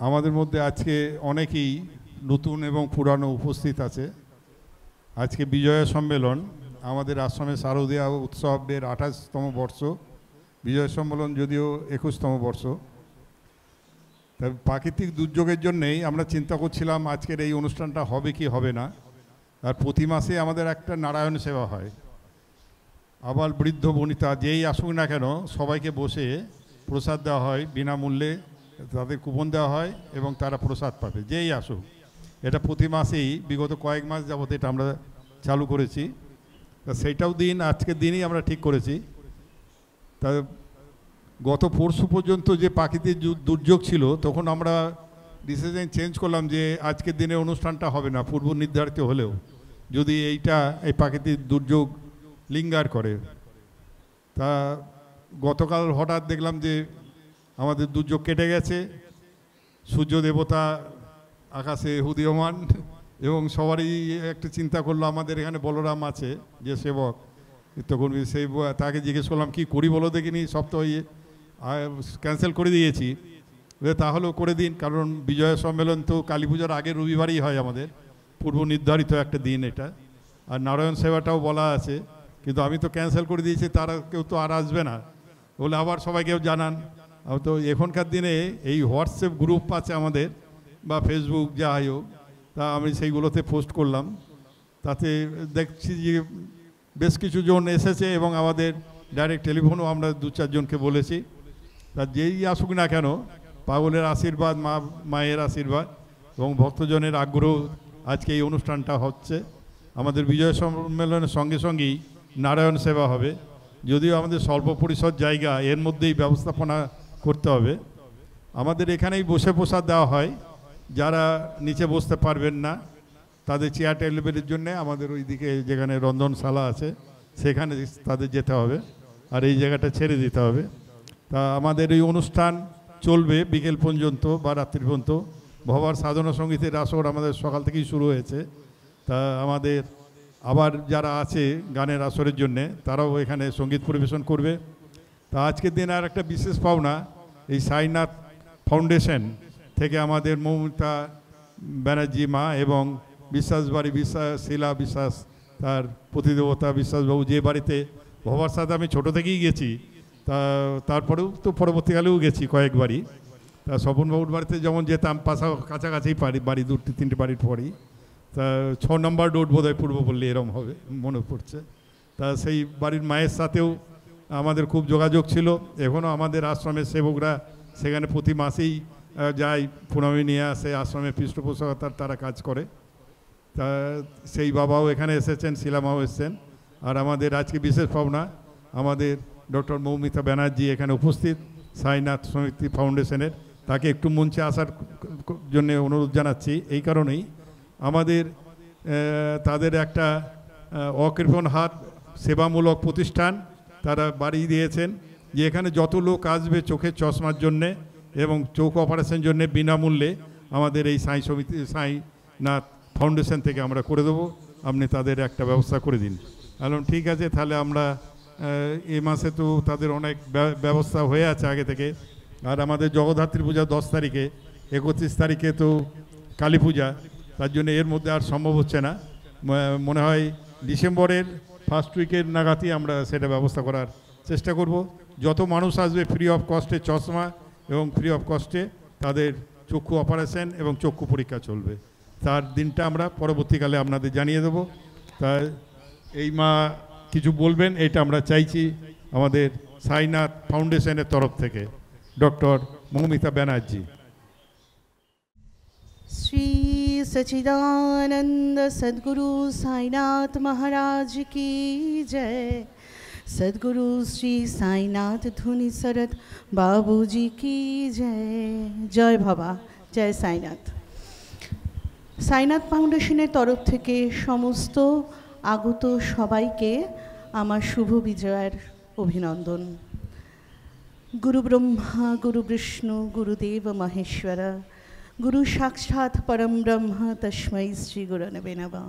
আমাদের মধ্যে আজকে অনেকেই নতুন এবং পুরানো উপস্থিত আছে। আজকে বিজয়া সম্মেলন, আমাদের আশ্রমে শারদীয়া উৎসবের 28তম বর্ষ, বিজয় সম্মেলন যদিও 21তম বর্ষ। তবে প্রাকৃতিক দুর্যোগের জন্যেই আমরা চিন্তা করছিলাম আজকের এই অনুষ্ঠানটা হবে কি হবে না। আর প্রতি মাসে আমাদের একটা নারায়ণ সেবা হয়। আবার বৃদ্ধ বনিতা যেই আসুক না কেন সবাইকে বসে প্রসাদ দেওয়া হয় বিনামূল্যে, তাদের কুপন দেওয়া হয় এবং তারা প্রসাদ পাবে যেই আসুক। এটা প্রতি মাসেই বিগত কয়েক মাস যাবত এটা আমরা চালু করেছি। তা সেইটাও দিন আজকের দিনই আমরা ঠিক করেছি। তা গত পরশু পর্যন্ত যে প্রাকৃতিক দুর্যোগ ছিল তখন আমরা ডিসিশন চেঞ্জ করলাম যে আজকের দিনে অনুষ্ঠানটা হবে না, পূর্ব নির্ধারিত হলেও যদি এই প্রাকৃতিক দুর্যোগ লিঙ্গার করে। তা গতকাল হঠাৎ দেখলাম যে আমাদের দুর্যোগ কেটে গেছে, সূর্য দেবতা আকাশে উদীয়মান এবং সবারই একটু চিন্তা করলো। আমাদের এখানে বলরাম আছে যে সেবক, তখন সেই তাকে জিজ্ঞেস করলাম কি করি বলো দেখিনি, সব তো ক্যান্সেল করে দিয়েছি। তাহলেও করে দিন, কারণ বিজয়া সম্মেলন তো কালী পূজার আগের রবিবারই হয় আমাদের, পূর্ব নির্ধারিত একটা দিন এটা। আর নারায়ণ সেবাটাও বলা আছে, কিন্তু আমি তো ক্যান্সেল করে দিয়েছি, তারা কেউ তো আর আসবে না বলে আবার সবাইকেও জানান। তো এখনকার দিনে এই হোয়াটসঅ্যাপ গ্রুপ আছে আমাদের বা ফেসবুক যাই হোক, তা আমি সেইগুলোতে পোস্ট করলাম। তাতে দেখছি যে বেশ কিছু জন এসেছে এবং আমাদের ডাইরেক্ট টেলিফোনও আমরা 2-4 জনকে বলেছি। তা যেই আসুক না কেন, পাগলের আশীর্বাদ, মায়ের আশীর্বাদ এবং ভক্তজনের আগ্রহ আজকে এই অনুষ্ঠানটা হচ্ছে। আমাদের বিজয় সম্মেলনের সঙ্গে সঙ্গেই নারায়ণ সেবা হবে, যদিও আমাদের স্বল্প পরিসর জায়গা, এর মধ্যেই ব্যবস্থাপনা করতে হবে। আমাদের এখানেই বসে প্রসাদ দেওয়া হয়, যারা নিচে বসতে পারবেন না তাদের চেয়ার টেবিলের জন্য আমাদের ওই দিকে যেখানে রন্ধনশালা আছে সেখানে তাদের যেতে হবে, আর এই জায়গাটা ছেড়ে দিতে হবে। তা আমাদের এই অনুষ্ঠান চলবে বিকেল পর্যন্ত বা রাত্রি পর্যন্ত। ভবার সাধনা সঙ্গীতের আসর আমাদের সকাল থেকেই শুরু হয়েছে। তা আমাদের আবার যারা আছে গানের আসরের জন্যে তারাও এখানে সঙ্গীত পরিবেশন করবে। তা আজকের দিন আর একটা বিশেষ পাওনা, এই সাইনাথ ফাউন্ডেশন থেকে আমাদের মৌমিতা ব্যানার্জি মা এবং বিশ্বাসবাড়ি শিলা বিশ্বাস, তার প্রতিদেবতা বিশ্বাসবাবু, যে বাড়িতে ভবার সাথে আমি ছোটো থেকেই গেছি, তারপরেও তো পরবর্তীকালেও গেছি কয়েকবারই। তা স্বপনবাবুর বাড়িতে যেমন যেতাম, কাছাকাছি বাড়ি 2-3টে বাড়ির পরই। তা 6 নম্বর রোড বোধহয় পূর্ব পল্লী এরম হবে মনে পড়ছে। তা সেই বাড়ির মায়ের সাথেও আমাদের খুব যোগাযোগ ছিল। এখনও আমাদের আশ্রমের সেবকরা সেখানে প্রতি মাসেই যায়, প্রণামী নিয়ে আসে, আশ্রমের পৃষ্ঠপোষকতার তারা কাজ করে। তা সেই বাবাও এখানে এসেছেন, শিলামাও এসেছেন। আর আমাদের আজকে বিশেষ পাওনা আমাদের ডক্টর মৌমিতা ব্যানার্জি এখানে উপস্থিত, সাইনাথ সমিতি ফাউন্ডেশনের। তাকে একটু মঞ্চে আসার জন্য অনুরোধ জানাচ্ছি। এই কারণেই আমাদের তাদের একটা অকৃপণ হাত সেবামূলক প্রতিষ্ঠান তারা বাড়িয়ে দিয়েছেন, যে এখানে যত লোক আসবে চোখের চশমার জন্যে এবং চোখ অপারেশন জন্যে বিনামূল্যে আমাদের এই সাইনাথ ফাউন্ডেশন থেকে আমরা করে দেবো, আপনি তাদের একটা ব্যবস্থা করে দিন। বললাম ঠিক আছে, তাহলে আমরা এই মাসে তো তাদের অনেক ব্যবস্থা হয়ে আছে আগে থেকে। আর আমাদের জগদ্ধাত্রী পূজা 10 তারিখে, 31 তারিখে তো কালী পূজা, তার জন্য এর মধ্যে আর সম্ভব হচ্ছে না। মনে হয় ডিসেম্বরের ফার্স্ট উইকের নাগাদই আমরা সেটা ব্যবস্থা করার চেষ্টা করব। যত মানুষ আসবে ফ্রি অফ কস্টে চশমা এবং ফ্রি অফ কস্টে তাদের চক্ষু অপারেশন এবং চক্ষু পরীক্ষা চলবে। তার দিনটা আমরা পরবর্তীকালে আপনাদের জানিয়ে দেবো। তাই এই মা কিছু বলবেন, এটা আমরা চাইছি আমাদের সাইনাথ ফাউন্ডেশনের তরফ থেকে। ডক্টর মৌমিতা ব্যানার্জি। श्री सच्चिदानंद सद्गुरु साईनाथ महाराज की जय। सद्गुरु श्री साईनाथ धुनी शरद बाबू जी की जय। जय बाबा, जय साईनाथ। साईनाथ फाउंडेशনের তরফ থেকে সমস্ত আগত সবাইকে আমার শুভ বিজয়ের অভিনন্দন। गुरु ब्रह्मा गुरु विष्णु गुरुदेव महेश्वर गुरु साक्षात् परम ब्रह्म तस्मै श्री गुरवे नमः।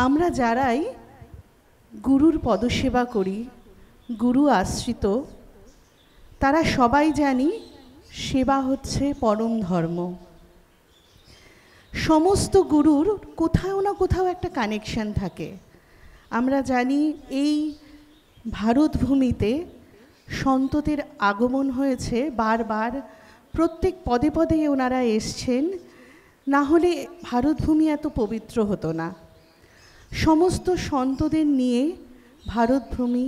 আমরা যারাই গুরুর পদসেবা করি, গুরু আশ্রিত, তারা সবাই জানি সেবা হচ্ছে পরম ধর্ম। সমস্ত গুরুর কোথাও না কোথাও একটা কানেকশন থাকে। আমরা জানি এই ভারতভূমিতে সন্তদের আগমন হয়েছে বারবার, প্রত্যেক পদে পদে ওনারা এসছেন, না হলে ভারতভূমি এত পবিত্র হতো না। সমস্ত সন্তদের নিয়ে ভারতভূমি,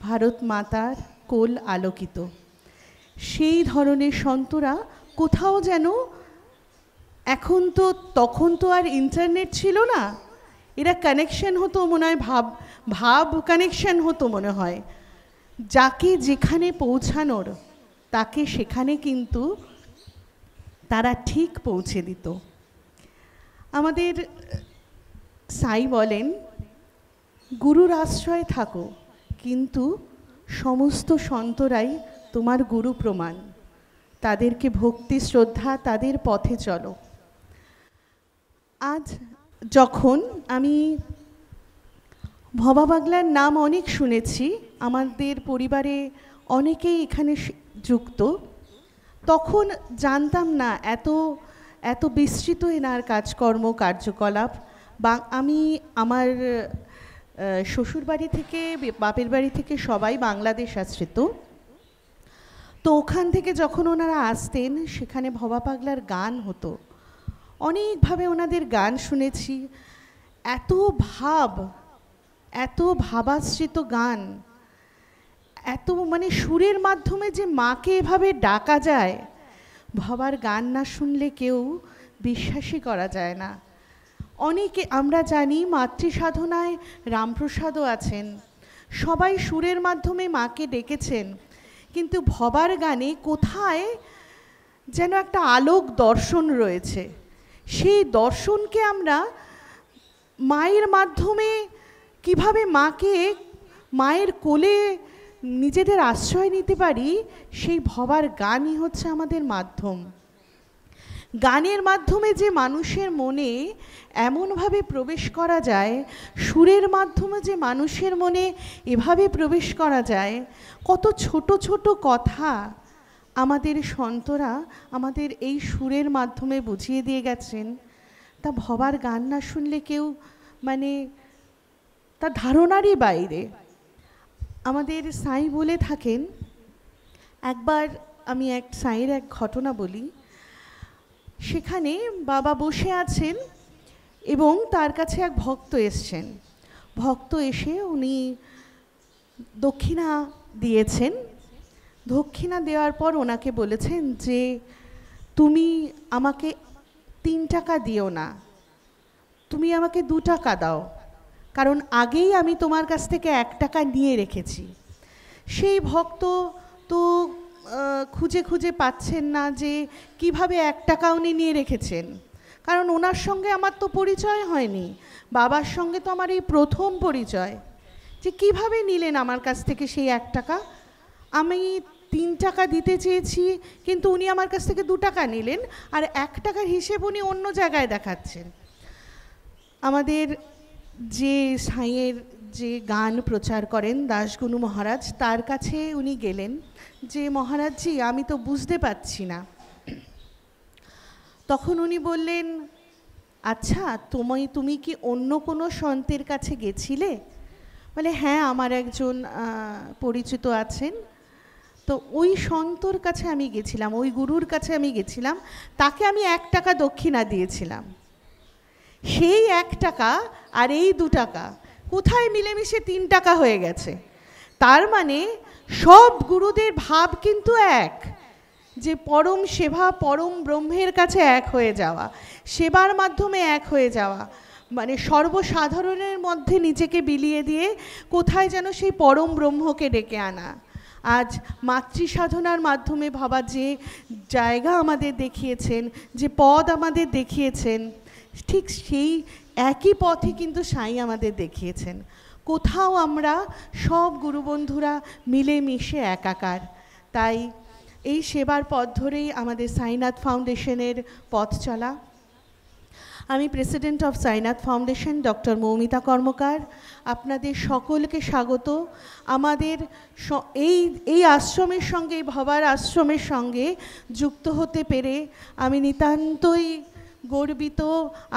ভারত মাতার কোল আলোকিত। সেই ধরনের সন্তরা কোথাও যেন, এখন তো, তখন তো আর ইন্টারনেট ছিল না, এরা কানেকশন হতো মনে হয়, ভাব কানেকশন হতো মনে হয়। যাকে যেখানে পৌঁছানোর তাকে সেখানে কিন্তু তারা ঠিক পৌঁছে দিত। আমাদের সাই বলেন, গুরুর আশ্রয়ে থাকো, কিন্তু সমস্ত সন্তরাই তোমার গুরু প্রমাণ। তাদেরকে ভক্তি শ্রদ্ধা, তাদের পথে চলো। আজ যখন আমি ভবা বাগলার নাম অনেক শুনেছি, আমাদের পরিবারে অনেকেই এখানে যুক্ত, তখন জানতাম না এত এত বিস্তৃত এনার কাজকর্ম কার্যকলাপ। বা আমি আমার শ্বশুরবাড়ি থেকে, বাপের বাড়ি থেকে সবাই বাংলাদেশ আশ্রিত, তো ওখান থেকে যখন ওনারা আসতেন সেখানে ভবা পাগলার গান হতো, অনেকভাবে ওনাদের গান শুনেছি। এত ভাব, এত ভাবাশ্রিত গান, এত মানে সুরের মাধ্যমে যে মাকে এভাবে ডাকা যায়, ভবার গান না শুনলে কেউ বিশ্বাসই করা যায় না। অনেকে আমরা জানি মাতৃ সাধনায় রামপ্রসাদও আছেন, সবাই সুরের মাধ্যমে মাকে ডেকেছেন, কিন্তু ভবার গানে কোথায় যেন একটা আলোক দর্শন রয়েছে। সেই দর্শনকে আমরা মায়ের মাধ্যমে কিভাবে মাকে মায়ের কোলে নিজেদের আশ্রয় নিতে পারি, সেই ভবার গানই হচ্ছে আমাদের মাধ্যম। গানের মাধ্যমে যে মানুষের মনে এমনভাবে প্রবেশ করা যায়, সুরের মাধ্যমে যে মানুষের মনে এভাবে প্রবেশ করা যায়, কত ছোট ছোট কথা আমাদের সন্তরা আমাদের এই সুরের মাধ্যমে বুঝিয়ে দিয়ে গেছেন। তা ভবার গান না শুনলে কেউ মানে তা ধারণারই বাইরে। আমাদের সাই বলে থাকেন, একবার আমি এক সাইয়ের এক ঘটনা বলি। সেখানে বাবা বসে আছেন এবং তার কাছে এক ভক্ত এসছেন। ভক্ত এসে উনি দক্ষিণা দিয়েছেন। দক্ষিণা দেওয়ার পর ওনাকে বলেছেন যে তুমি আমাকে 3 টাকা দিও না, তুমি আমাকে 2 টাকা দাও, কারণ আগেই আমি তোমার কাছ থেকে 1 টাকা নিয়ে রেখেছি। সেই ভক্ত তো খুঁজে খুঁজে পাচ্ছেন না যে কিভাবে 1 টাকা উনি নিয়ে রেখেছেন, কারণ ওনার সঙ্গে আমার তো পরিচয় হয়নি, বাবার সঙ্গে তো আমার এই প্রথম পরিচয়, যে কিভাবে নিলেন আমার কাছ থেকে সেই 1 টাকা। আমি 3 টাকা দিতে চেয়েছি, কিন্তু উনি আমার কাছ থেকে 2 টাকা নিলেন, আর 1 টাকার হিসেব উনি অন্য জায়গায় দেখাচ্ছেন। আমাদের যে সাইয়ের যে গান প্রচার করেন দাসগুনু মহারাজ, তার কাছে উনি গেলেন যে মহারাজজি আমি তো বুঝতে পারছি না। তখন উনি বললেন, আচ্ছা তুমি কি অন্য কোনো সন্তের কাছে গেছিলে? বলে হ্যাঁ, আমার একজন পরিচিত আছেন, তো ওই সন্তর কাছে আমি গেছিলাম, ওই গুরুর কাছে আমি গেছিলাম, তাকে আমি 1 টাকা দক্ষিণা দিয়েছিলাম। সেই 1 টাকা আর এই 2 টাকা কোথায় মিলেমিশে 3 টাকা হয়ে গেছে। তার মানে সব গুরুদের ভাব কিন্তু এক, যে পরম সেবা, পরম ব্রহ্মের কাছে এক হয়ে যাওয়া, সেবার মাধ্যমে এক হয়ে যাওয়া, মানে সর্বসাধারণের মধ্যে নিজেকে বিলিয়ে দিয়ে কোথায় যেন সেই পরম ব্রহ্মকে ডেকে আনা। আজ মাতৃ সাধনার মাধ্যমে ভাবা যে জায়গা আমাদের দেখিয়েছেন, যে পদ আমাদের দেখিয়েছেন, ঠিক সেই একই পথে কিন্তু সাই আমাদের দেখিয়েছেন। কোথাও আমরা সব গুরুবন্ধুরা মিলে মিশে একাকার। তাই এই সেবার পথ ধরেই আমাদের সাইনাথ ফাউন্ডেশনের পথ চলা। আমি president of Sainath foundation doctor Moumita Karmakar. আপনাদের সকলকে স্বাগত। আমাদের এই আশ্রমের সঙ্গে, এই ভবার আশ্রমের সঙ্গে যুক্ত হতে পেরে আমি নিতান্তই গর্বিত।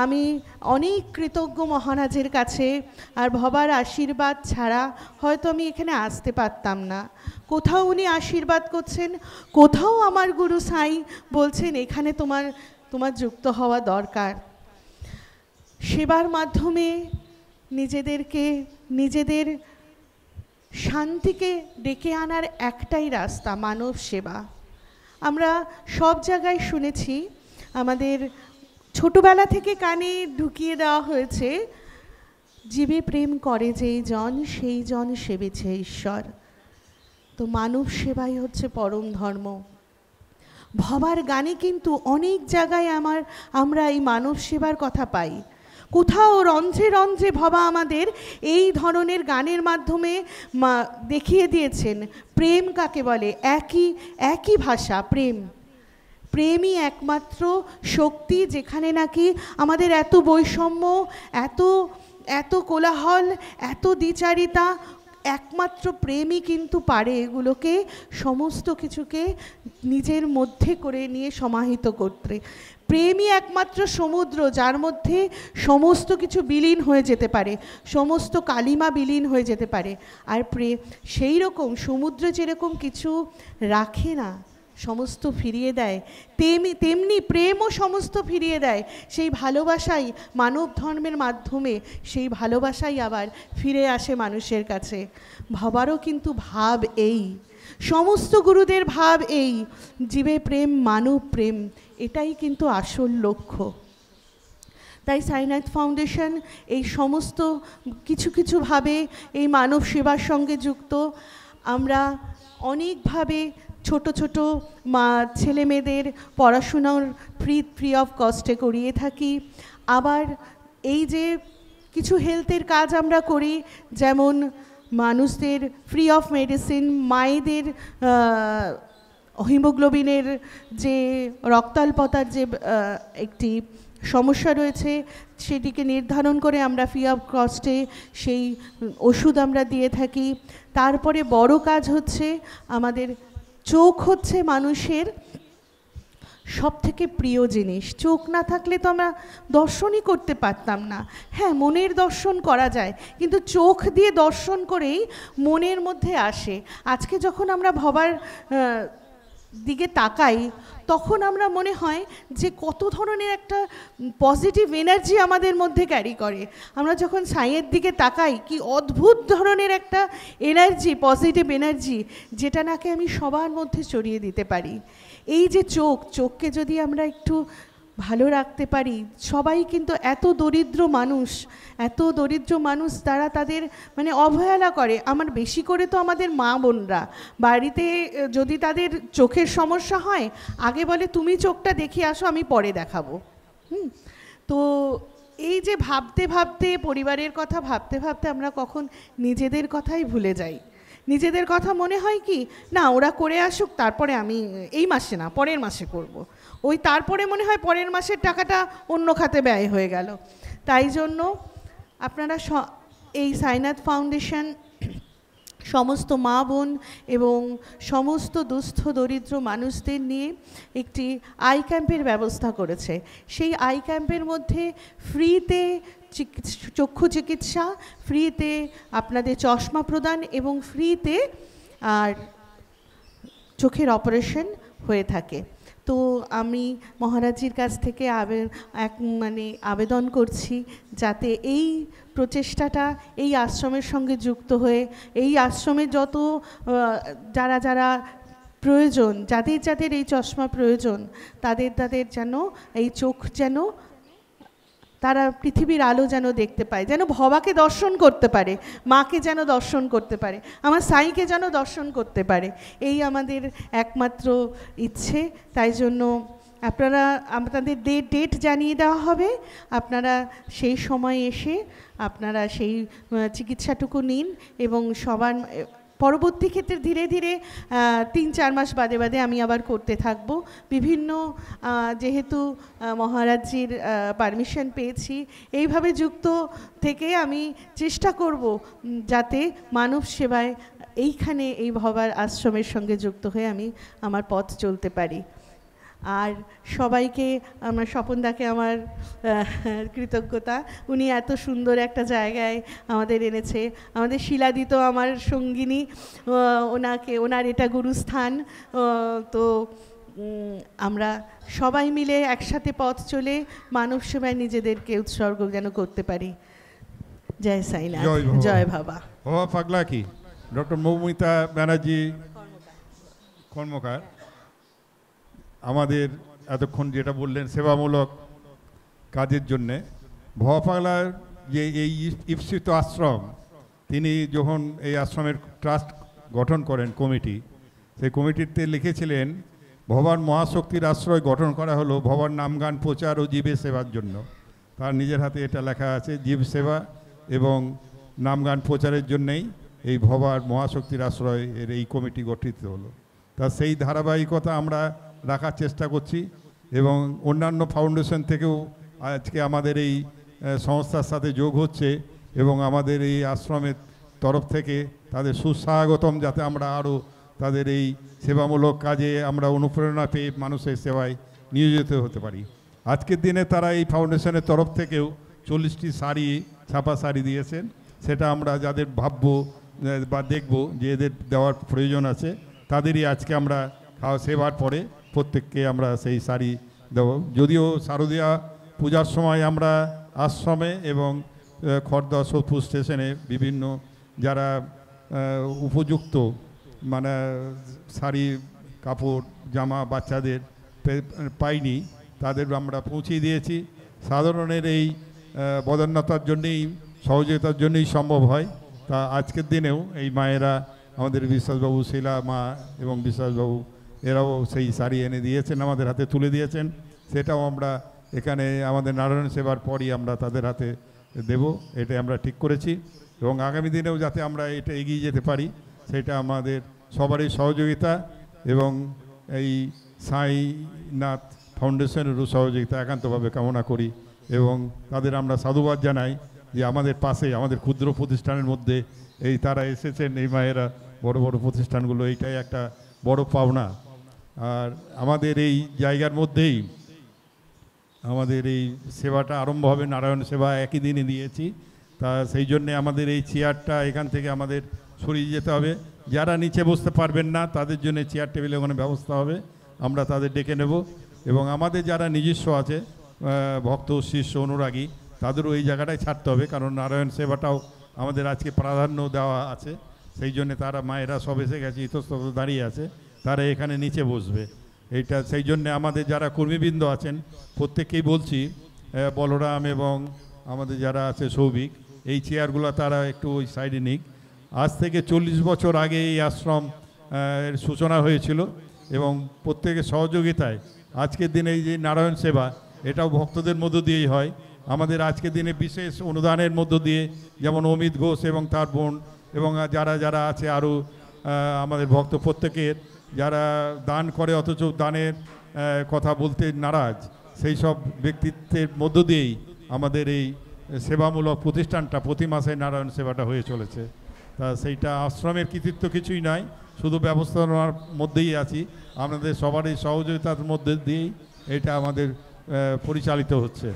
আমি অনেক কৃতজ্ঞ মহারাজের কাছে। আর ভবার আশীর্বাদ ছাড়া হয়তো আমি এখানে আসতে পারতাম না। কোথাও উনি আশীর্বাদ করছেন, কোথাও আমার গুরু সাই বলছেন এখানে তোমার যুক্ত হওয়া দরকার। সেবার মাধ্যমে নিজেদের শান্তিকে ডেকে আনার একটাই রাস্তা, মানব সেবা। আমরা সব জায়গায় শুনেছি, আমাদের ছোটবেলা থেকে কানে ঢুকিয়ে দেওয়া হয়েছে, জীবে প্রেম করে যেই জন সেই জন সেবেছে ঈশ্বর। তো মানব সেবাই হচ্ছে পরম ধর্ম। ভবার গানে কিন্তু অনেক জায়গায় আমরা এই মানব সেবার কথা পাই। কোথাও রন্ধ্রে রন্ধ্রে ভবা আমাদের এই ধরনের গানের মাধ্যমে দেখিয়ে দিয়েছেন প্রেম কাকে বলে। একই ভাষা, প্রেমই একমাত্র শক্তি, যেখানে নাকি আমাদের এত বৈষম্য, এত কোলাহল, এত দ্বিচারিতা, একমাত্র প্রেমই কিন্তু পারে এগুলোকে, সমস্ত কিছুকে নিজের মধ্যে করে নিয়ে সমাহিত করতে। প্রেমই একমাত্র সমুদ্র, যার মধ্যে সমস্ত কিছু বিলীন হয়ে যেতে পারে, সমস্ত কালিমা বিলীন হয়ে যেতে পারে। আর সেই রকম সমুদ্র যেরকম কিছু রাখে না, সমস্ত ফিরিয়ে দেয়, তেমনি প্রেমও সমস্ত ফিরিয়ে দেয়। সেই ভালোবাসাই মানব ধর্মের মাধ্যমে, সেই ভালোবাসাই আবার ফিরে আসে মানুষের কাছে। ভবারও কিন্তু ভাব এই, সমস্ত গুরুদের ভাব এই, জীবে প্রেম মানব প্রেম, এটাই কিন্তু আসল লক্ষ্য। তাই সাইনাথ ফাউন্ডেশন এই সমস্ত কিছুভাবে এই মানব সেবার সঙ্গে যুক্ত। আমরা অনেকভাবে ছোট ছেলে মেয়েদের পড়াশুনোর ফ্রি অফ কস্টে করিয়ে থাকি। আবার এই যে কিছু হেলথের কাজ আমরা করি, যেমন মানুষদের ফ্রি অফ মেডিসিন, মায়েদের হিমোগ্লোবিনের যে রক্তাল্পতার যে একটি সমস্যা রয়েছে, সেটিকে নির্ধারণ করে আমরা ফ্রি অফ কস্টে সেই ওষুধ আমরা দিয়ে থাকি। তারপরে বড় কাজ হচ্ছে আমাদের চোখ হচ্ছে মানুষের সবথেকে প্রিয় জিনিস। চোখ না থাকলে তো আমরা দর্শনই করতে পারতাম না। হ্যাঁ, মনের দর্শন করা যায়, কিন্তু চোখ দিয়ে দর্শন করেই মনের মধ্যে আসে। আজকে যখন আমরা ভবার দিকে তাকাই, তখন আমরা মনে হয় যে কত ধরনের একটা পজিটিভ এনার্জি আমাদের মধ্যে ক্যারি করে। আমরা যখন সাইয়ের দিকে তাকাই, কি অদ্ভুত ধরনের একটা এনার্জি, পজিটিভ এনার্জি, যেটা নাকি আমি সবার মধ্যে ছড়িয়ে দিতে পারি। এই যে চোখকে যদি আমরা একটু ভালো রাখতে পারি, সবাই কিন্তু এত দরিদ্র মানুষ তারা তাদের অবহেলা করে। আমার বেশি করে তো আমাদের মা বোনরা বাড়িতে যদি তাদের চোখের সমস্যা হয়, আগে বলে তুমি চোখটা দেখিয়ে আসো, আমি পরে দেখাবো। তো এই যে ভাবতে পরিবারের কথা ভাবতে আমরা কখন নিজেদের কথাই ভুলে যাই। নিজেদের কথা মনে হয় কি না, ওরা করে আসুক, তারপরে আমি এই মাসে না পরের মাসে করব। ওই তারপরে মনে হয় পরের মাসের টাকাটা অন্য খাতে ব্যয় হয়ে গেল। তাই জন্য আপনারা এই সাইনাথ ফাউন্ডেশন সমস্ত মা বোন এবং সমস্ত দুস্থ দরিদ্র মানুষদের নিয়ে একটি আই ক্যাম্পের ব্যবস্থা করেছে। সেই আই ক্যাম্পের মধ্যে ফ্রিতে চক্ষু চিকিৎসা, ফ্রিতে আপনাদের চশমা প্রদান এবং ফ্রিতে আর চোখের অপারেশন হয়ে থাকে। তো আমি মহারাজজির কাছ থেকে আবেদন করছি যাতে এই প্রচেষ্টাটা এই আশ্রমের সঙ্গে যুক্ত হয়ে এই আশ্রমের যত যারা প্রয়োজন, যাদের এই চশমা প্রয়োজন, তাদের যেন এই চোখ যেন তারা পৃথিবীর আলো যেন দেখতে পায়, যেন ভবাকে দর্শন করতে পারে, মাকে যেন দর্শন করতে পারে, আমার সাইকে যেন দর্শন করতে পারে। এই আমাদের একমাত্র ইচ্ছে। তাই জন্য আপনাদের ডেট জানিয়ে দেওয়া হবে। আপনারা সেই সময় এসে আপনারা সেই চিকিৎসাটুকু নিন এবং পরবর্তী ক্ষেত্রে ধীরে ধীরে 3-4 মাস বাদে বাদে আমি আবার করতে থাকবো। বিভিন্ন যেহেতু মহারাজজির পারমিশন পেয়েছি, এইভাবে যুক্ত থেকে আমি চেষ্টা করব যাতে মানব সেবায় এইখানে এই ভবার আশ্রমের সঙ্গে যুক্ত হয়ে আমি আমার পথ চলতে পারি। আর সবাইকে আমার স্বপনদাকে আমার কৃতজ্ঞতা, উনি এত সুন্দর একটা জায়গায় আমাদের এনেছে। আমাদের শিলাদি তো আমার সঙ্গিনী, ওনার এটা গুরুস্থান। তো আমরা সবাই মিলে একসাথে পথ চলে মানব সেবায় নিজেদেরকে উৎসর্গ যেন করতে পারি। জয় সাইনাথ, জয় বাবা। বাবা পাগলা কি ডক্টর মৌমিতা ব্যানার্জি কর্মকার আমাদের এতক্ষণ যেটা বললেন সেবামূলক কাজের জন্যে, ভবা পাগলার যে এই ঈপ্সিত আশ্রম, তিনি যখন এই আশ্রমের ট্রাস্ট গঠন করেন কমিটি, সেই কমিটিতে লিখেছিলেন ভবার মহাশক্তির আশ্রয় গঠন করা হলো ভবার নামগান প্রচার ও জীবের সেবার জন্য। তার নিজের হাতে এটা লেখা আছে, জীব সেবা এবং নামগান প্রচারের জন্যেই এই ভবার মহাশক্তির আশ্রয় এর এই কমিটি গঠিত হলো। তা সেই ধারাবাহিকতা আমরা রাখার চেষ্টা করছি এবং অন্যান্য ফাউন্ডেশন থেকেও আজকে আমাদের এই সংস্থার সাথে যোগ হচ্ছে এবং আমাদের এই আশ্রমের তরফ থেকে তাদের সুস্বাগতম, যাতে আমরা আরও তাদের এই সেবামূলক কাজে আমরা অনুপ্রেরণা পেয়ে মানুষের সেবায় নিয়োজিত হতে পারি। আজকের দিনে তারা এই ফাউন্ডেশনের তরফ থেকেও 40টি শাড়ি, ছাপা শাড়ি দিয়েছেন। সেটা আমরা যাদের ভাববো বা দেখব যে এদের দেওয়ার প্রয়োজন আছে, তাদেরই আজকে আমরা সেবার পরে প্রত্যেককে আমরা সেই শাড়ি দেব। যদিও শারদীয়া পূজার সময় আমরা আশ্রমে এবং খড়দা সোদপুর স্টেশনে বিভিন্ন যারা উপযুক্ত মানে শাড়ি, কাপড়, জামা বাচ্চাদের পাইনি, তাদের আমরা পৌঁছে দিয়েছি। সাধারণের এই বদান্যতার জন্যেই, সহযোগিতার জন্যই সম্ভব হয়। তা আজকের দিনেও এই মায়েরা, আমাদের বিশ্বাসবাবু, শিলা মা এবং বিশ্বাসবাবু, এরাও সেই শাড়ি এনে দিয়েছেন, আমাদের হাতে তুলে দিয়েছেন। সেটাও আমরা এখানে আমাদের নারায়ণ সেবার পরই আমরা তাদের হাতে দেব, এটা আমরা ঠিক করেছি। এবং আগামী দিনেও যাতে আমরা এটা এগিয়ে যেতে পারি, সেটা আমাদের সবারই সহযোগিতা এবং এই সাইনাথ ফাউন্ডেশনেরও সহযোগিতা একান্তভাবে কামনা করি এবং তাদের আমরা সাধুবাদ জানাই যে আমাদের পাশে, আমাদের ক্ষুদ্র প্রতিষ্ঠানের মধ্যে এই তারা এসেছেন, এই মায়েরা বড় বড় প্রতিষ্ঠানগুলো, এইটাই একটা বড় পাওনা। আর আমাদের এই জায়গার মধ্যেই আমাদের এই সেবাটা আরম্ভ হবে, নারায়ণ সেবা একই দিনে দিয়েছি। তা সেই জন্যে আমাদের এই চেয়ারটা এখান থেকে আমাদের সরিয়ে যেতে হবে। যারা নিচে বসতে পারবেন না তাদের জন্য চেয়ার টেবিলে ওখানে ব্যবস্থা হবে, আমরা তাদের ডেকে নেব। এবং আমাদের যারা নিজস্ব আছে ভক্ত, শিষ্য, অনুরাগী, তাদেরও এই জায়গাটায় ছাড়তে হবে, কারণ নারায়ণ সেবাটাও আমাদের আজকে প্রাধান্য দেওয়া আছে। সেই জন্যে তারা মায়েরা সব এসে গেছে, ইতস্তত দাঁড়িয়ে আছে, তারা এখানে নিচে বসবে। এইটা সেই জন্যে আমাদের যারা কর্মীবৃন্দ আছেন প্রত্যেককেই বলছি, বলরাম এবং আমাদের যারা আছে সৌভিক, এই চেয়ারগুলো তারা একটু ওই সাইডে নিক। আজ থেকে 40 বছর আগে এই আশ্রম এর সূচনা হয়েছিল এবং প্রত্যেকের সহযোগিতায় আজকের দিনে এই যে নারায়ণ সেবা, এটাও ভক্তদের মধ্য দিয়েই হয়। আমাদের আজকের দিনে বিশেষ অনুদানের মধ্য দিয়ে, যেমন অমিত ঘোষ এবং তার বোন এবং যারা যারা আছে আরও আমাদের ভক্ত, প্রত্যেকের যারা দান করে অথচ দানের কথা বলতে নারাজ, সেই সব ব্যক্তিত্বের মধ্য দিয়েই আমাদের এই সেবামূলক প্রতিষ্ঠানটা প্রতি মাসে নারায়ণ সেবাটা হয়ে চলেছে। তা সেইটা আশ্রমের কৃতিত্ব কিছুই নয়, শুধু ব্যবস্থাপনার মধ্যেই আছি, আপনাদের সবারই সহযোগিতার মধ্যে দিয়েই এটা আমাদের পরিচালিত হচ্ছে।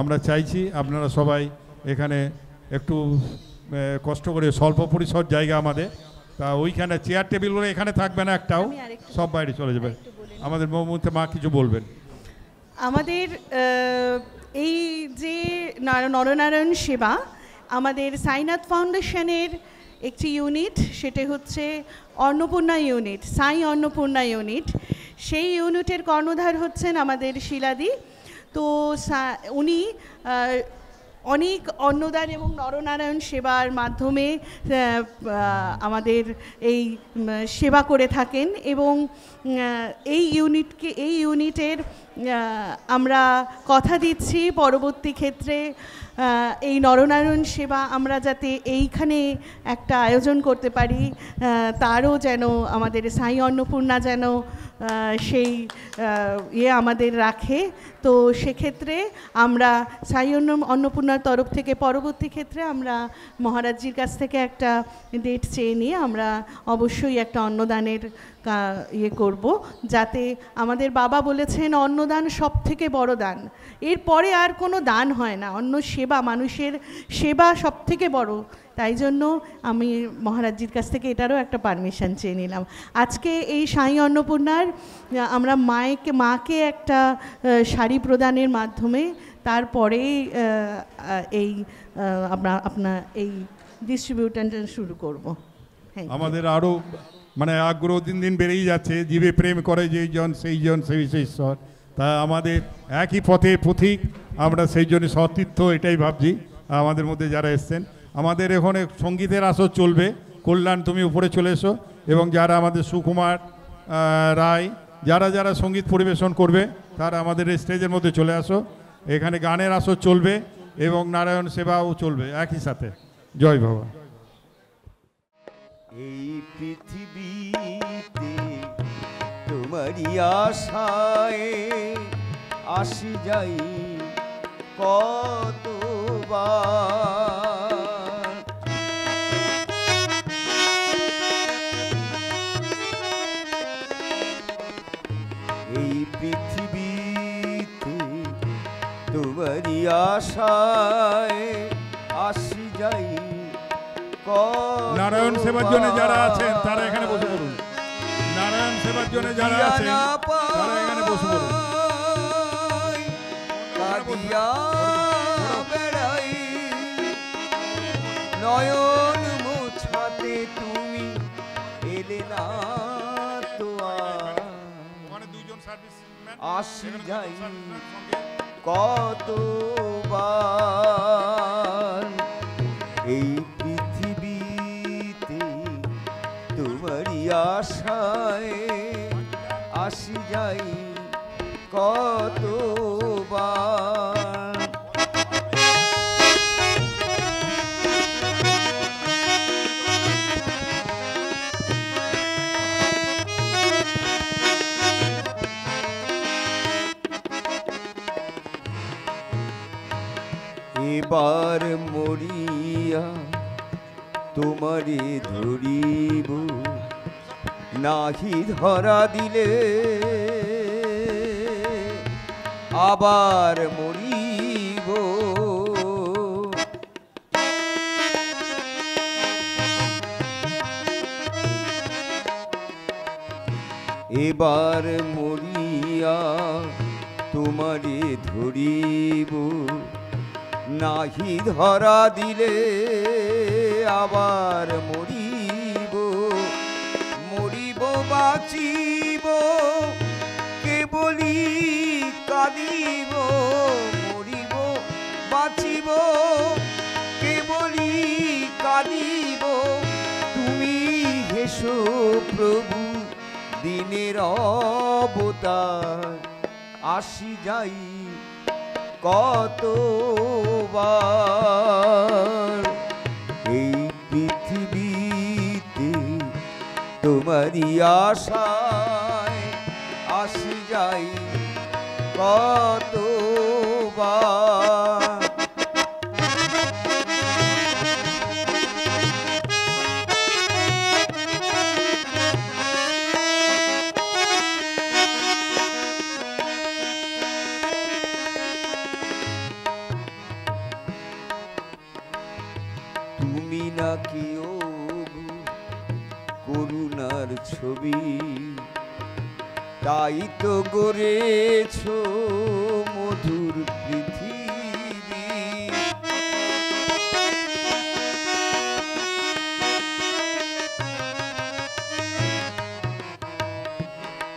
আমরা চাইছি আপনারা সবাই এখানে একটু কষ্ট করে, স্বল্প পরিসর জায়গা আমাদের, তা ওইখানে চেয়ার টেবিলগুলো এখানে থাকবে না একটাও, সব বাইরে চলে যাবে। আমাদের মৌমিতা মা কিছু বলবেন। আমাদের এই যে নরনারায়ণ সেবা, আমাদের সাইনাথ ফাউন্ডেশনের একটি ইউনিট, সেটা হচ্ছে অন্নপূর্ণা ইউনিট, সাই অন্নপূর্ণা ইউনিট। সেই ইউনিটের কর্ণধার হচ্ছেন আমাদের শিলাদি। তো উনি অনেক অন্নদান এবং নরনারায়ণ সেবার মাধ্যমে আমাদের এই সেবা করে থাকেন এবং এই ইউনিটের আমরা কথা দিচ্ছি পরবর্তী ক্ষেত্রে এই নরনারায়ণ সেবা আমরা যাতে এইখানে একটা আয়োজন করতে পারি, তারও যেন আমাদের সাই অন্নপূর্ণা যেন সেই আমাদের রাখে। তো সেক্ষেত্রে আমরা সাই অন্নপূর্ণার তরফ থেকে পরবর্তী ক্ষেত্রে আমরা মহারাজজির কাছ থেকে একটা ডেট চেয়ে নিয়ে আমরা অবশ্যই একটা অন্নদানের করব, যাতে আমাদের বাবা বলেছেন অন্নদান সব থেকে বড় দান, এরপরে আর কোনো দান হয় না, অন্ন সেবা, মানুষের সেবা সব থেকে বড়। তাই জন্য আমি মহারাজজির কাছ থেকে এটারও একটা পারমিশন চেয়ে নিলাম। আজকে এই সাই অন্নপূর্ণার আমরা মাকে একটা শাড়ি প্রদানের মাধ্যমে তারপরে এই আপনার এই ডিস্ট্রিবিউশনটা শুরু করব। আমাদের আরও মানে আগ্রহ দিন দিন বেড়েই যাচ্ছে, জীবে প্রেম করে যেই জন সেই জন সেই ঈশ্বর। তা আমাদের একই পথে পথিক, আমরা সেই জন্য সতীর্থ এটাই ভাবছি আমাদের মধ্যে যারা এসছেন। আমাদের এখানে সঙ্গীতের আসর চলবে, কল্যাণ তুমি উপরে চলে এসো, এবং যারা আমাদের সুকুমার রায় যারা যারা সঙ্গীত পরিবেশন করবে তারা আমাদের স্টেজের মধ্যে চলে আসো। এখানে গানের আসর চলবে এবং নারায়ণ সেবাও চলবে একই সাথে। জয় বাবা। এই পৃথিবীতে তোমারই আশায় আসি যাই কতবার, এই পৃথিবীতে তোমারই আশায় আসি যাই। নারায়ণ সেবার জন্য যারা আছেন তারা এখানে বসে পড়ুন। নারায়ণ সেবার জন্য যারা আছেন তারা এখানে বসে পড়ুন। কাঁদিয়া বেড়াই নয়ন মুছাতে তুমি এলে না তো আসি যাই কতবার, এই পৃথিবীতে তোমারই আশায় আসি যাই কতবার। এবার মরিয়া তোমারে ধরিব, নাহি ধরা দিলে আবার মরিব। এবার মরিয়া তোমারে ধরিব, নাহি ধরা দিলে আবার মরিব। মরিব বাঁচিব কেবলি কাঁদিব, মরিব বাঁচিব কেবলি কাঁদিব। তুমি হেসো প্রভু দিনের অবতার, আসি যাই কতবার, এই পৃথিবীতে তোমারই আশায় আসি যাই কতবার। তুমি নাকি ওগো করুণার ছবি, তাই তো গড়েছ মধুর পৃথিবী।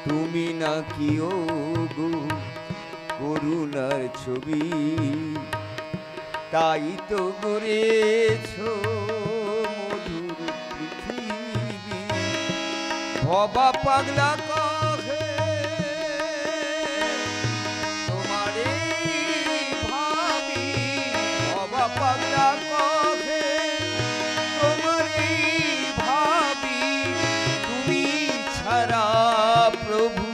তুমি নাকি ওগো করুণার ছবি, তাই তো গড়েছ মধুর পৃথিবী। ভবা পাগলা কহে প্রভু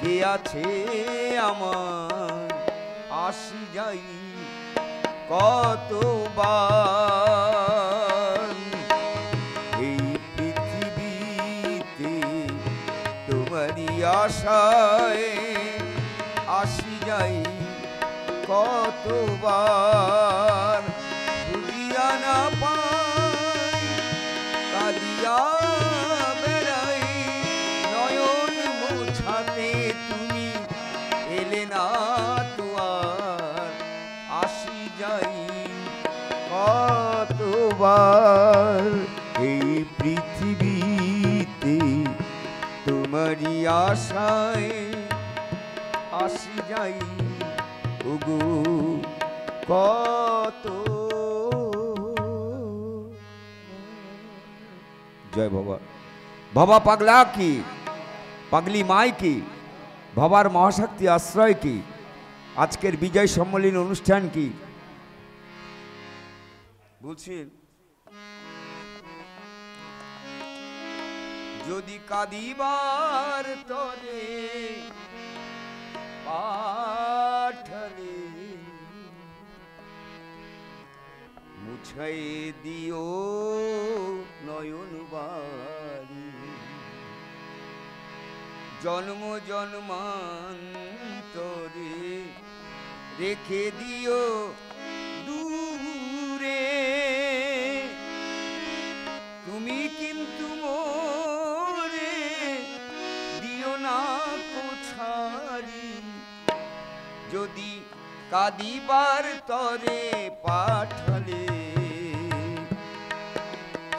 কে আছে আমার, আসি যাই কতবার এই পৃথিবীতে তোমারই আশায়, আসি যাই কতবার ভুলিয়া না পাই কাঁদিয়া বেড়াই নয়ন মোছাতে তুমি এলে না তো আর, আসি যাই কতবার এই পৃথিবীতে তোমারই আশায়, আসি যাই ওগো কত। জয় বাবা। বাবা পাগলা কি, পাগলি মাই কি, বাবার মহাশক্তি আশ্রয় কি, আজকের বিজয় সম্মেলন অনুষ্ঠান কি বলছেন। যদি কাঁদিবার তরে পাঠালে মুছাই দিও নয়ন বাড়ি, জন্ম জন্মান্তরে রেখে দিও দূরে, তুমি কিন্তু মোরে দিও না কোছারি, যদি কাঁদিবার তরে পাঠালে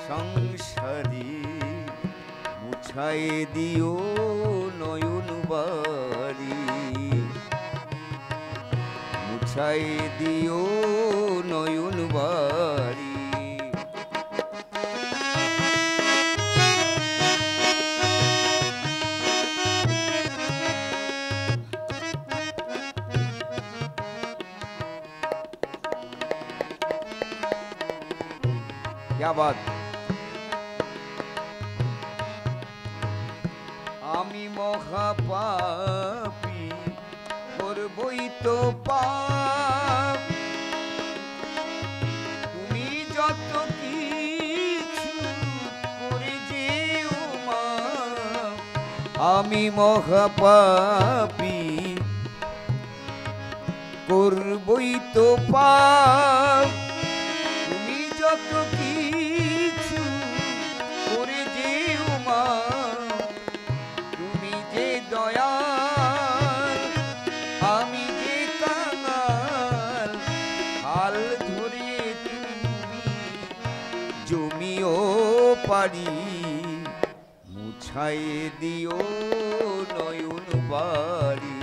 সংসারে মুছাই দিও নয়ন বাড়ি, মুছাই দিও নয়ন বাড়ি। क्या बात। আমি মহাপাপী করবই তো পাপ, তুমি যত কিছু করে যেও মা, আমি মহাপাপী করবই তো পাপ, তুমি যত কিছু করে যেও মা, তুমি যে দয়াল আমি যে কাঙাল, হাল ধরে তুমি জমিও পারি, মুছাই দিও নয়ন বাড়ি,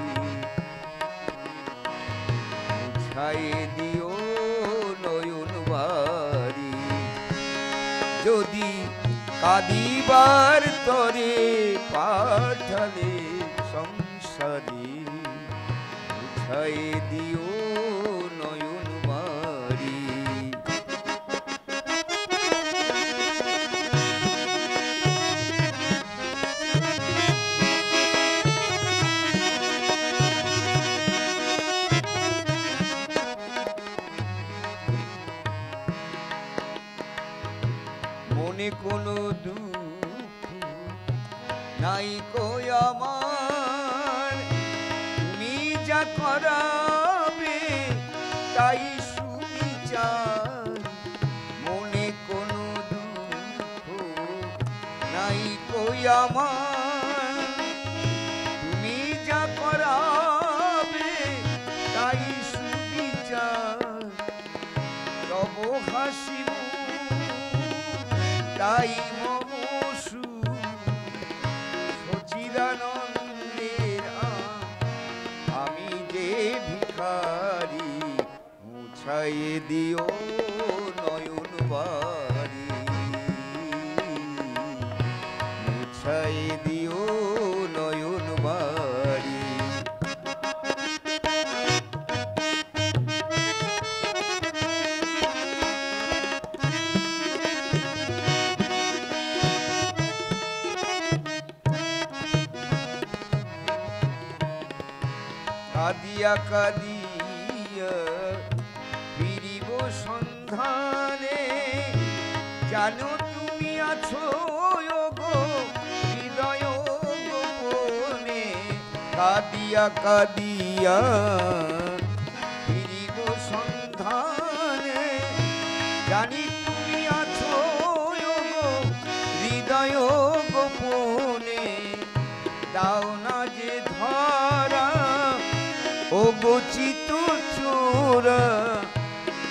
মুছাই দিও নয়ন বাড়ি, যদি কাঁদিবার তরে পাঠালে সংসারে মুছাই দিও নয়ন বাড়ি। মনে কোনো দুঃখ নাই কো আমার, তুমি যা করাবে তাই সুবিচার, মনে কোনো দুঃখ নাই কো আমার, তুমি যা করাবে তাই সুবিচার, তব হাসিব তাই মমসু সচিদানন্দের আমি যে ভিখারি, মুছাই দিও নয়ন বাড়ি, মুছাই দিও নয়ন বাড়ি। কাঁদিয়া কাঁদিয়া ফিরিব সন্ধানে, জানো তুমি আছো গো হৃদয় গোপনে, কাঁদিয়া কাঁদিয়া ফিরিব সন্ধানে, জানি তুমি আছো গো হৃদয় গোপনে, দাও না যে ধরা ও গচিত চোরা,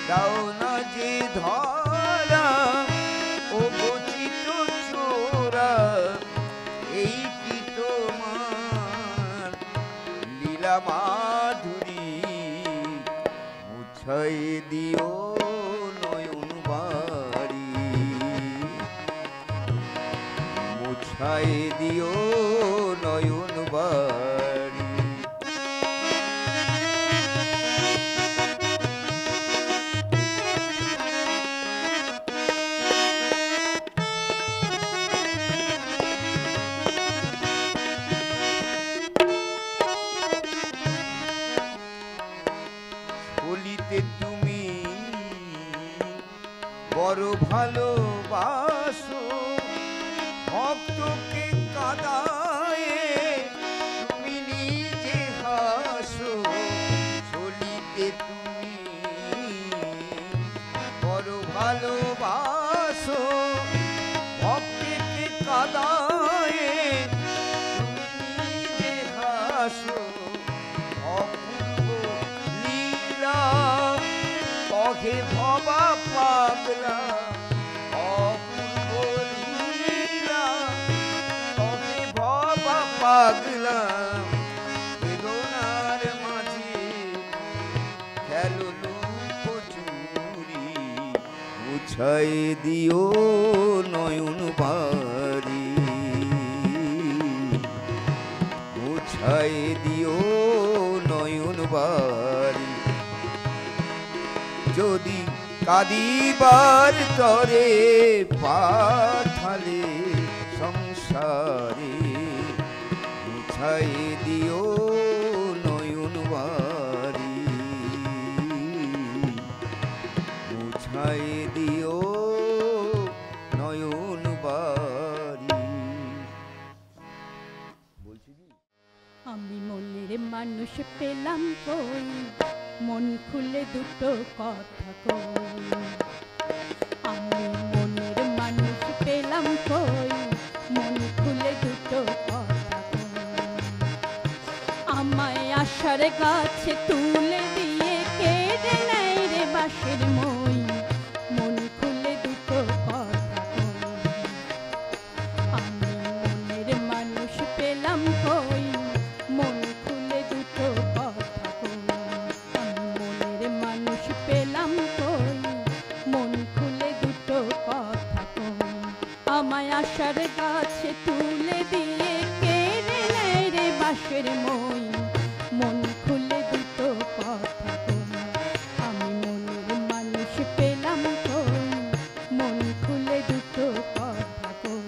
দাও না যে ধরা ও গচিত চোরা, এই কি তোমার লীলা মাধুরী, মুছাই দিও নয়ন বাড়ি, মুছাই দিও নয়ন বাড়ি। বলিতে তুমি বড় ভালোবাসো, ভক্তকে কাঁদায় তুমি নিজে হাসো, চলিতে তুমি বড় ভালোবাসো, ভক্তকে কাঁদায় তুমি নিজে হাসো, অপূর্ব লীলা কহে ভবা পাগলা, অপূর্ব লীলা কহে ভবা পাগলা, বেদনার মাঝে খেলো লুকোচুরি, মুছাই দিও নয়ন বাড়ি, মুছাই দিও নয়ন বাড়ি। যদি কাঁদিবার তরে পাঠালে সংসারে, মুছাই দিও নয়ন বাড়ি, মুছাই দিও নয়ন বাড়ি। বলছি কি আমি মনের মানুষ পেলাম কই, মন খুলে দুটো কথা কই, আমি মনের মানুষ পেলাম কই, মন খুলে দুটো কথা কই, আমায় আশার গাছে তুলে দিয়ে কেড়ে নেয় রে বাঁশের মই, মন খুলে দুটো কথা কই, আমি মনের মানুষ পেলাম কই, মন খুলে দুটো কথা কই, আমি মনের মানুষ পেলাম কই, মন খুলে দুটো কথা কই, আমায় আশার গাছে তুলে দিয়ে কেড়ে নেয় রে বাঁশের মই, মন খুলে দুটো কথা কই, আমি মনের মানুষ পেলাম কই, মন খুলে দুটো কথা কই।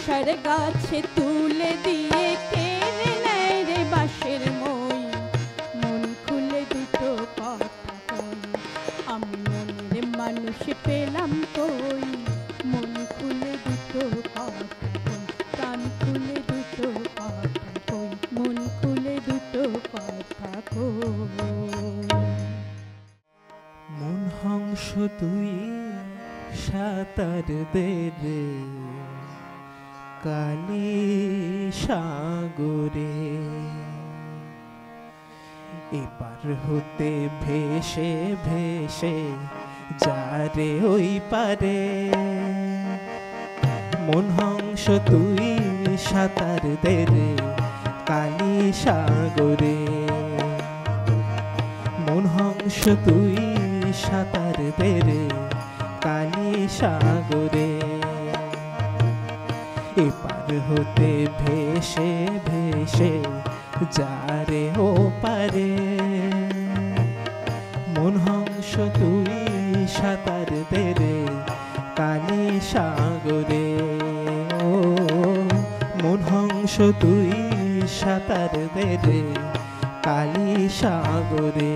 আশার গাছে তুলে দিয়ে কেড়ে নেয় রে বাঁশের মই। মন খুলে দুটো কথা কই, আমি মনের মানুষ পেলাম কই। মন খুলে দুটো কথা কই, প্রাণ খুলে দুটো কথা কই, মন খুলে দুটো কথা কই। মন হংস তুই সাঁতার দে রে কালী সাগরে, এপার হতে ভেসে ভেসে যারে ওই পারে। মন হংস তুই সাঁতার দে রে কালী সাগরে, মন হংস তুই সাঁতার দে রে কালী সাগরে, এপার হতে ভেসে ভেসে যারে ও পারে। মন হংস তুই সাঁতার দে রে কালী সাগরে, ও মন হংস তুই সাঁতার দে রে কালী সাগরে।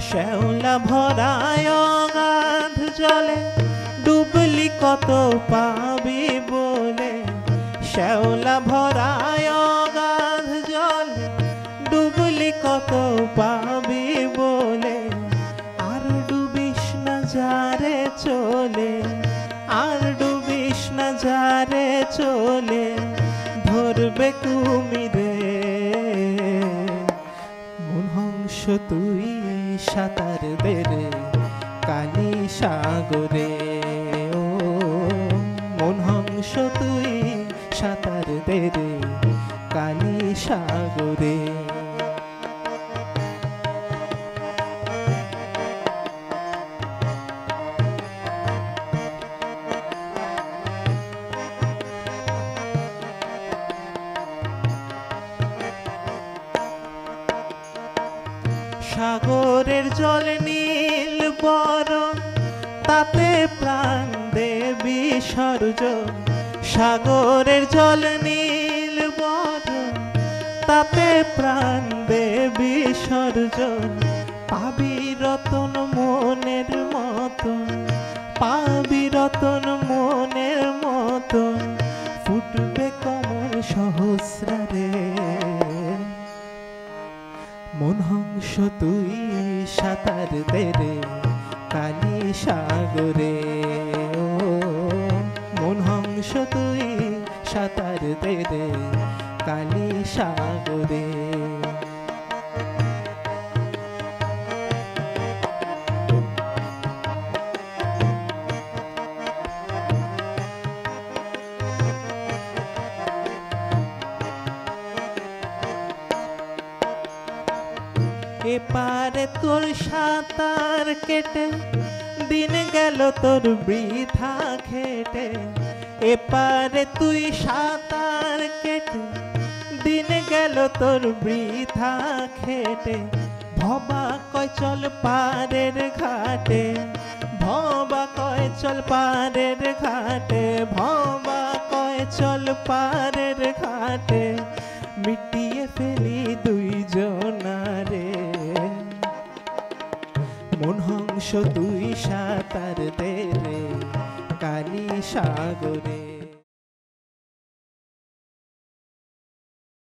শ্যাওলা ভরায় অগাধ জলে ডুবলি কত পাবি বলে। শ্যাওলা ভরায় অগাধ জলে ডুবলি কত পাবি বলে। আর ডুবিস না যারে চলে, আর ডুবিস না যারে চলে, ধরবে কুমিরে। মন হংস তুই সাঁতার দে রে কালী সাগরে, ও মন হংস তুই সাঁতার দে রে কালী সাগরে। সাগরের জল নীল বরণ তাতে প্রাণ দেবী সর্জন। সাগরের জল নীল বরণ তাতে প্রাণ দেবী সর্জন। পাবি রতন মনের মতন, পাবি রতন মনের মতন, ফুটবে কমল সহস্রারে। মন হংস তুই সাঁতার দে রে কালী সাগরে, ও মন হংস তুই সাঁতার দে রে কালী সাগরে। এপারে তোর সাঁতার কেটে দিন গেল তোর বৃথা খেটে। এপারে তুই সাঁতার কেটে দিন গেল তোর বৃথা খেটে। ভবা কয় চল পারের ঘাটে, ভবা কয় চল পারের ঘাটে, ভবা কয় চল পারের ঘাটে। মিটিয়ে ফেলি দুইজনারে। মন হংস তুই সাঁতার দে রে কালী সাগরে।